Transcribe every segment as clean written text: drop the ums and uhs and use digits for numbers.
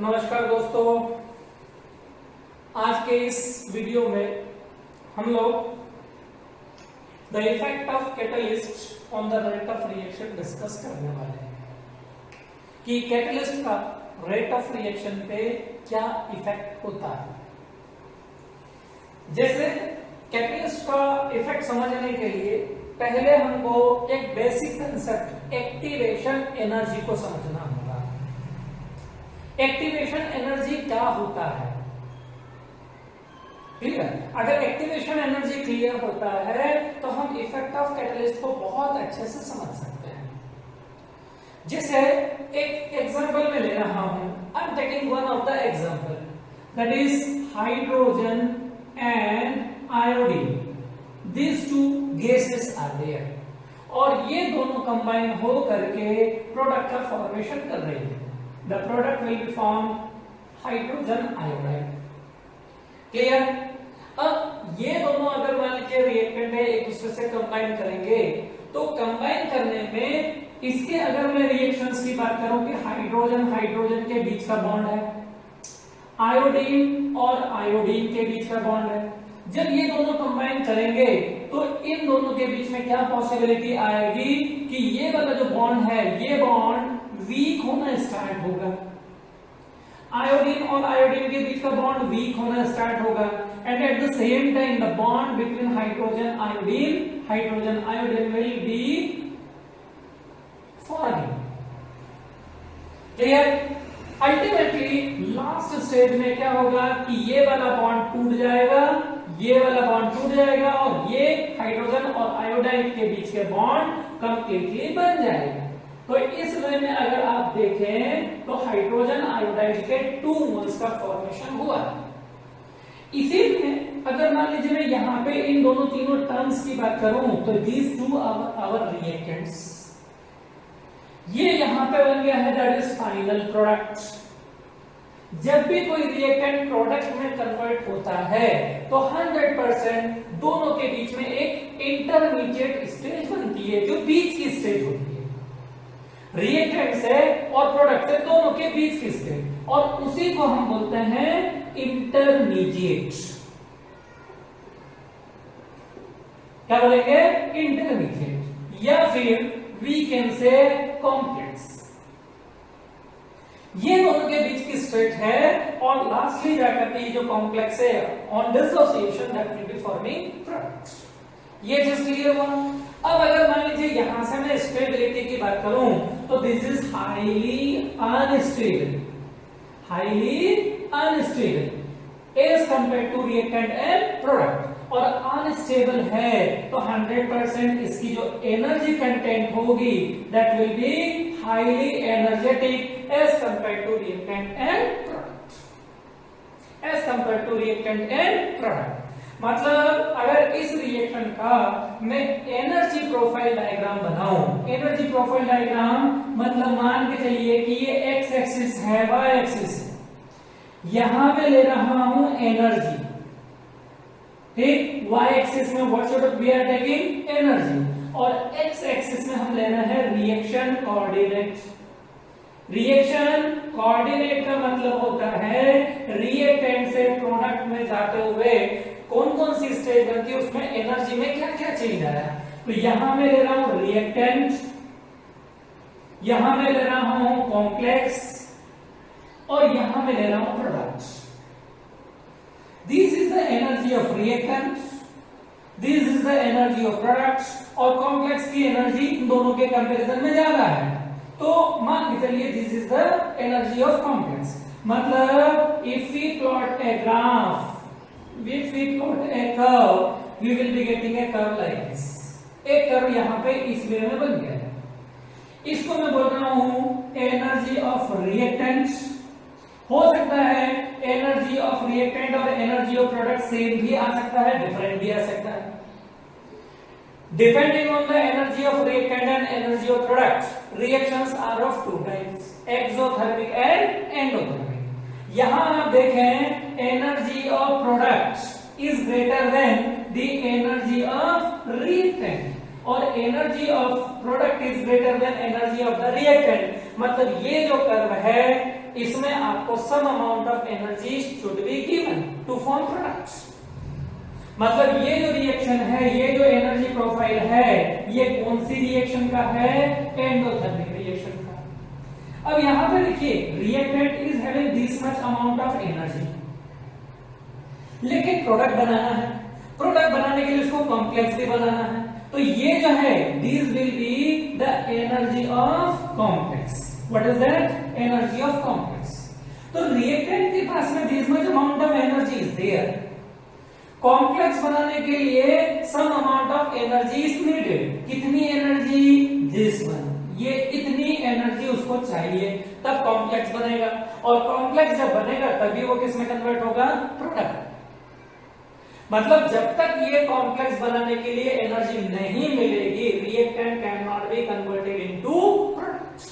नमस्कार दोस्तों, आज के इस वीडियो में हम लोग the effect of catalyst on the rate of reaction discuss करने वाले हैं कि कैटलिस्ट का रेट ऑफ रिएक्शन पे क्या इफेक्ट होता है। जैसे कैटलिस्ट का इफेक्ट समझने के लिए पहले हमको एक बेसिक कंसेप्ट एक्टिवेशन एनर्जी को समझना होगा। एक्टिवेशन एनर्जी क्या होता है, क्लियर? अगर एक्टिवेशन एनर्जी क्लियर होता है तो हम इफेक्ट ऑफ कैटलिस्ट को बहुत अच्छे से समझ सकते हैं। जैसे एक एग्जांपल में ले रहा हूं, I am taking one of the example that is hydrogen and iodine. These two gases are there और ये दोनों कंबाइन हो करके प्रोडक्ट का फॉर्मेशन कर रही है। The product will be formed hydrogen iodide. Clear? अब ये दोनों अगर मान लीजिए रिएक्टेंट है, एक दूसरे से कंबाइन करेंगे तो कंबाइन करने में इसके अगर मैं रिएक्शंस की बात करूं कि हाइड्रोजन हाइड्रोजन के बीच का बॉन्ड है, आयोडीन और आयोडीन के बीच का बॉन्ड है। जब ये दोनों कंबाइन करेंगे तो इन दोनों के बीच में क्या पॉसिबिलिटी आएगी कि ये वाला जो बॉन्ड है ये बॉन्ड वीक होना स्टार्ट होगा। आयोडीन और आयोडीन के बीच का बॉन्ड वीक होना स्टार्ट होगा and at the same time the bond between hydrogen iodine will be forming. Clear? Ultimately last stage में क्या होगा कि ये वाला बॉन्ड टूट जाएगा, ये वाला बॉन्ड टूट जाएगा और ये हाइड्रोजन और आयोडाइड के बीच के बॉन्ड कंप्लीटली बन जाएगा। तो इस वे में अगर आप देखें तो हाइड्रोजन आयोडाइड के 2 मोल्स का फॉर्मेशन हुआ। इसी में अगर मान लीजिए मैं यहाँ पे इन दोनों तीनों टर्म्स की बात करूं तो दीज टू आवर रिएक्टेंट्स, ये यहां पे बन गया है दैट इज फाइनल प्रोडक्ट। जब भी कोई रिएक्टेंट प्रोडक्ट में कन्वर्ट होता है तो 100% दोनों के बीच में एक इंटरमीडिएट स्टेज बनती है जो बीच की स्टेज होती है, रिएक्टेंट से और प्रोडक्ट से दोनों के बीच की स्टेज, और उसी को हम बोलते हैं इंटरमीडिएट। क्या बोलेंगे? इंटरमीडिएट, या फिर वी कैन से कॉम्प्लेक्स। ये दोनों के बीच की स्टेट है और लास्टली जाकर के जो कॉम्प्लेक्स है on dissociation that will be forming product. ये चीज क्लियर हुआ। अब अगर मान लीजिए यहां से मैं स्टेबिलिटी की बात करूं तो this is highly unstable as compare to reactant and product, और अनस्टेबल है तो 100% इसकी जो एनर्जी कंटेंट होगी that will be highly energetic as compared to reactant and product। मतलब अगर इस रिएक्शन का मैं एनर्जी प्रोफाइल डायग्राम बनाऊं, एनर्जी प्रोफाइल डायग्राम मतलब मान के चलिए कि ये एक्स एक्सिस है, वाई एक्सिस है, यहां पे ले रहा हूं एनर्जी, ठीक? वाई एक्सिस में what should we are taking energy, और एक्स एक्सिस में हम लेना है रिएक्शन कोऑर्डिनेट। रिएक्शन कोऑर्डिनेट का मतलब होता है रिएक्टेंट से प्रोडक्ट में जाते हुए कौन कौन सी स्टेज बनती है, उसमें एनर्जी में क्या क्या चेंज आया। तो यहां मैं ले रहा हूं रिएक्टेंट, यहां मैं ले रहा हूं कॉम्प्लेक्स, और यहां मैं ले रहा हूं product. This is the energy of reactant, this is the energy of product, और कॉम्प्लेक्स की एनर्जी इन दोनों के कंपैरिजन में ज्यादा है। तो मान के चलिए this is the energy of complex. मतलब if we plot a graph, if we plot a curve we will be getting a curve like this। एक कर्व यहाँ पे इस वे में बन गया है। इसको मैं बोल रहा हूं एनर्जी ऑफ रिएक्टेंट। हो सकता है एनर्जी ऑफ रिएक्टेंट और एनर्जी ऑफ प्रोडक्ट सेम भी आ सकता है, डिफरेंट भी आ सकता है। Depending on the energy of reactant and energy of product, reactions are of 2 types, exothermic and endothermic। यहां आप देखें energy of product is greater than the energy of reactant और energy of product is greater than energy of the reactant. मतलब ये जो curve है इसमें आपको some amount of energy should be given to form products. मतलब ये जो रिएक्शन है, ये जो एनर्जी प्रोफाइल है, ये कौन सी रिएक्शन का है? एंडोथर्मिक रिएक्शन का। अब यहां पे देखिए reactant is having this much amount of energy, लेकिन प्रोडक्ट बनाना है, प्रोडक्ट बनाने के लिए उसको कॉम्प्लेक्स भी बनाना है, तो ये जो है this will be the energy of complex. What is that? Energy of complex. तो रिएक्टेंट के पास में this much amount of energy is there, complex बनाने के लिए some amount of energy is needed. कितनी एनर्जी? दिस वन, ये इतनी एनर्जी उसको चाहिए, तब कॉम्प्लेक्स बनेगा, और कॉम्प्लेक्स जब बनेगा तभी वो किस में कन्वर्ट होगा? प्रोडक्ट। मतलब जब तक ये कॉम्प्लेक्स बनाने के लिए एनर्जी नहीं मिलेगी, reactant can not be converted into product.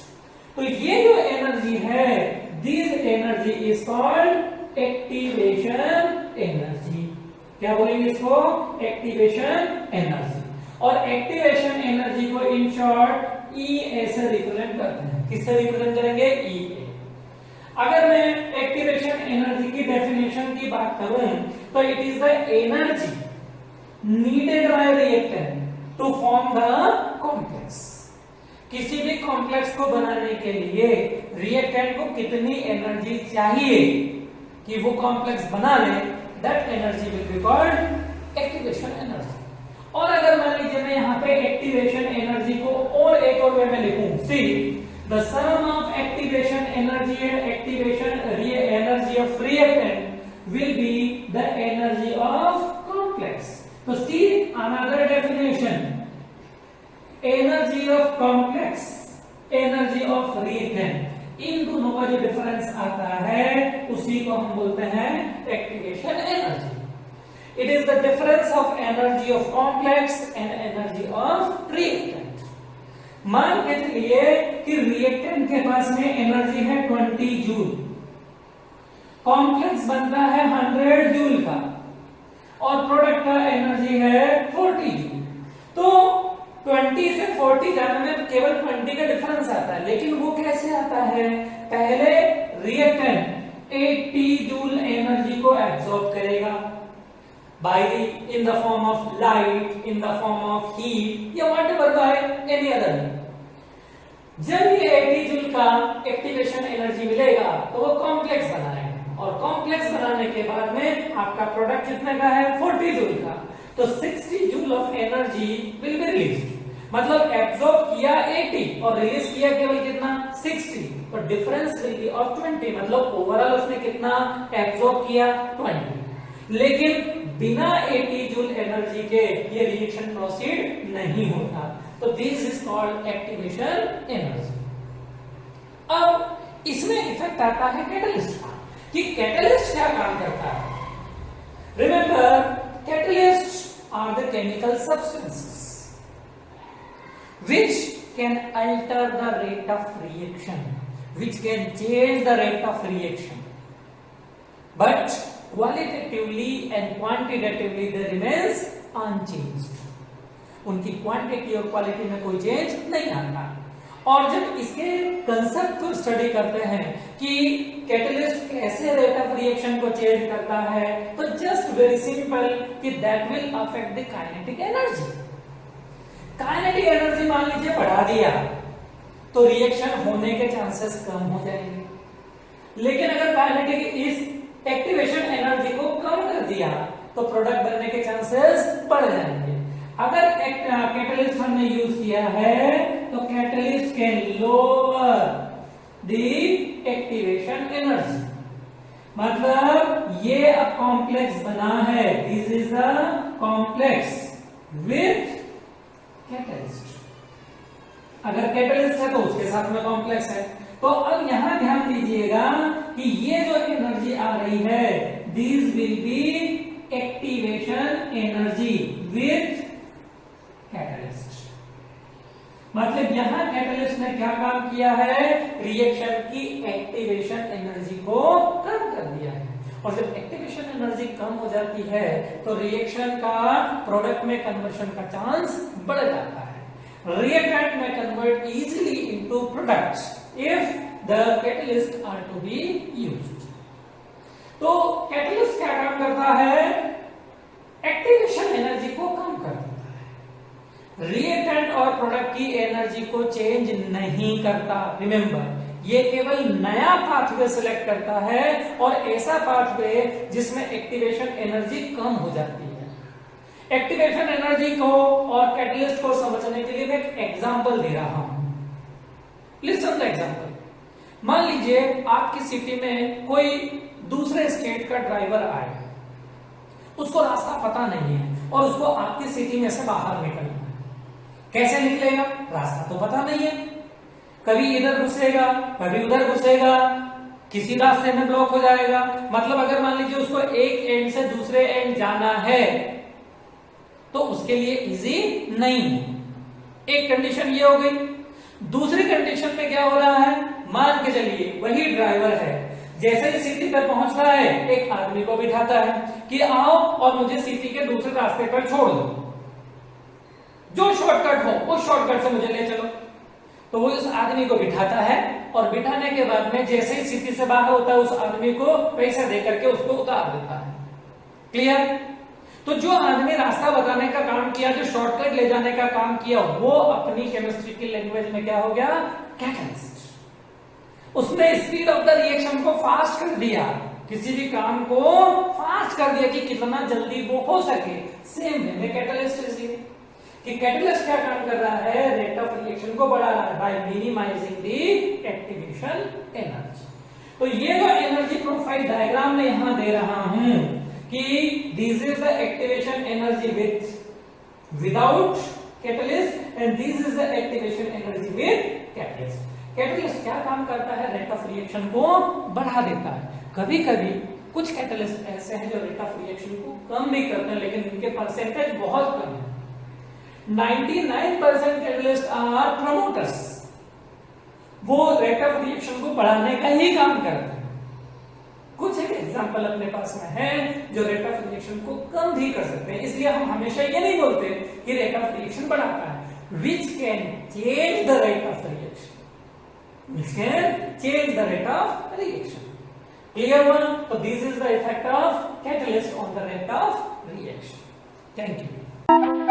तो ये जो एनर्जी है, this energy is called activation energy. क्या बोलेंगे इसको? Activation energy. और एक्टिवेशन एनर्जी को इन शॉर्ट ई ए से रिप्रेजेंट करते हैं। किससे रिप्रेजेंट करेंगे? ई ए। अगर मैं एक्टिवेशन एनर्जी की डेफिनेशन की बात करूं तो it is the energy needed by reactant to form the complex. किसी भी कॉम्प्लेक्स को बनाने के लिए रिएक्टेंट को कितनी एनर्जी चाहिए कि वो कॉम्प्लेक्स बना ले, that energy will be called activation energy. और अगर मान लीजिए मैं यहाँ पे एक्टिवेशन एनर्जी को और एक और वे में लिखूं, see the sum of activation energy and activation energy of reactant will be the energy of complex. तो see another definition, energy of complex, energy of reactant, इन दोनों का जो डिफरेंस आता है उसी को हम बोलते हैं activation energy. It is the difference of energy of complex and energy of reactant. मान के चलिए कि रिएक्टेंट के पास में एनर्जी है 20 जूल, कॉम्प्लेक्स बनता है 100 जूल का, और प्रोडक्ट का एनर्जी है 40 जूल। तो 20 से 40 जाने में केवल 20 का डिफरेंस आता है, लेकिन वो कैसे आता है? पहले रिएक्टेंट 80 जूल एनर्जी को एब्सॉर्ब करेगा by in the form of light, in the form of heat या whatever by any other means। जब ये 80 जूल का एक्टिवेशन एनर्जी मिलेगा तो वो कॉम्प्लेक्स बनाएगा, और कॉम्प्लेक्स बनाने के बाद में आपका प्रोडक्ट कितने का है? 40 जूल का। तो 60 joule of energy will be released. मतलब एब्सॉर्ब किया 80 और रिलीज किया केवल कितना? 60। तो डिफरेंस विल बी ऑफ 20। मतलब ओवरऑल उसने कितना एब्सॉर्ब किया? 20। लेकिन बिना 80 जूल एनर्जी के ये रिएक्शन प्रोसीड नहीं होता। तो this is called activation energy. अब इसमें इफेक्ट आता है कैटलिस्ट का, कि कैटलिस्ट क्या काम करता है। Remember, catalyst are the chemical substances which can alter the rate of reaction, which can change the rate of reaction, but qualitatively and quantitatively they remains unchanged। उनकी क्वांटिटी और क्वालिटी में कोई चेंज नहीं आता। और जब इसके कंसेप्ट को स्टडी करते हैं कि कैटलिस्ट कैसे रेट ऑफ रिएक्शन को चेंज करता है, तो जस्ट वेरी सिंपल कि that will affect the kinetic energy. Kinetic energy मान लीजिए बढ़ा दिया तो रिएक्शन होने के चांसेस कम हो जाएंगे, लेकिन अगर काइनेटिक इस एक्टिवेशन एनर्जी को कम कर दिया तो प्रोडक्ट बनने के चांसेस बढ़ जाएंगे। अगर कैटलिस्ट हमने यूज किया है तो catalyst can lower the activation energy. मतलब ये अब कॉम्प्लेक्स बना है, this is a complex with catalyst. अगर कैटलिस्ट है तो उसके साथ में कॉम्प्लेक्स है। तो अब यहां ध्यान दीजिएगा कि ये जो एनर्जी आ रही है, this will B activation energy with catalyst. मतलब यहां कैटलिस्ट ने क्या काम किया है? रिएक्शन की एक्टिवेशन एनर्जी को कम कर दिया है। और जब एक्टिवेशन एनर्जी कम हो जाती है तो रिएक्शन का प्रोडक्ट में कन्वर्शन का चांस बढ़ जाता है। रिएक्टेंट में convert easily into products if the catalyst are to be used. तो कैटलिस्ट क्या काम करता है? एक्टिवेशन एनर्जी को कम कर देता है, रिएक्टेंट और प्रोडक्ट की एनर्जी को चेंज नहीं करता। रिमेंबर, ये केवल नया पाथवे सिलेक्ट करता है और ऐसा पाथवे जिसमें एक्टिवेशन एनर्जी कम हो जाती है। एक्टिवेशन एनर्जी को और कैटलिस्ट को समझने के लिए मैं एक एग्जांपल दे रहा हूं। Listen the example. मान लीजिए आपकी सिटी में कोई दूसरे स्टेट का ड्राइवर आए, उसको रास्ता पता नहीं है और उसको आपकी सिटी में से बाहर निकलना है। कैसे निकलेगा? रास्ता तो पता नहीं है, कभी इधर घुसेगा कभी उधर घुसेगा, किसी रास्ते में ब्लॉक हो जाएगा। मतलब अगर मान लीजिए उसको एक एंड से दूसरे एंड जाना है तो उसके लिए इजी नहीं है। एक कंडीशन ये हो गई। दूसरी कंडीशन में क्या हो रहा है? मान के चलिए वही ड्राइवर है, जैसे ही सिटी पर पहुंच रहा है एक आदमी को बिठाता है कि आओ और मुझे सिटी के दूसरे रास्ते पर छोड़ दो, जो शॉर्टकट हो उस शॉर्टकट से मुझे ले चलो। तो वो उस आदमी को बिठाता है और बिठाने के बाद में जैसे ही सिटी से बाहर होता है उस आदमी को पैसे दे करके उसको उतार देता है। क्लियर? तो जो आदमी रास्ता बताने का काम किया, जो शॉर्टकट ले जाने का काम किया, वो अपनी केमिस्ट्री की लैंग्वेज में क्या हो गया? कैटलिस्ट। उसने स्पीड ऑफ द रिएक्शन को फास्ट कर दिया, किसी भी काम को फास्ट कर दिया कि कितना जल्दी वो हो सके। सेम वे में कैटलिस्ट इज कि कैटलिस्ट क्या काम कर रहा है? रेट ऑफ रिएक्शन को बढ़ा रहा है by minimising the activation energy. तो ये जो एनर्जी प्रोफाइल डायग्राम में यहां दे रहा हूं कि this is the activation energy without catalyst and this is the activation energy with catalyst. Catalyst क्या काम करता है? रेट ऑफ रिएक्शन को बढ़ा देता है। कभी कभी कुछ कैटलिस्ट ऐसे हैं जो रेट ऑफ रिएक्शन को कम भी करते हैं, लेकिन इनके परसेंटेज बहुत कम है। 99% कैटलिस्ट आर प्रमोटर्स, वो रेट ऑफ रिएक्शन को बढ़ाने का ही काम करते हैं। कुछ एक एग्जांपल अपने पास में है जो रेट ऑफ रिएक्शन को कम भी कर सकते हैं, इसलिए हम हमेशा ये नहीं बोलते कि रेट ऑफ रिएक्शन बढ़ाता है। Which can change the rate of reaction, which can change the rate of reaction. Clear one? So this is the effect of catalyst on the rate of reaction. Thank you.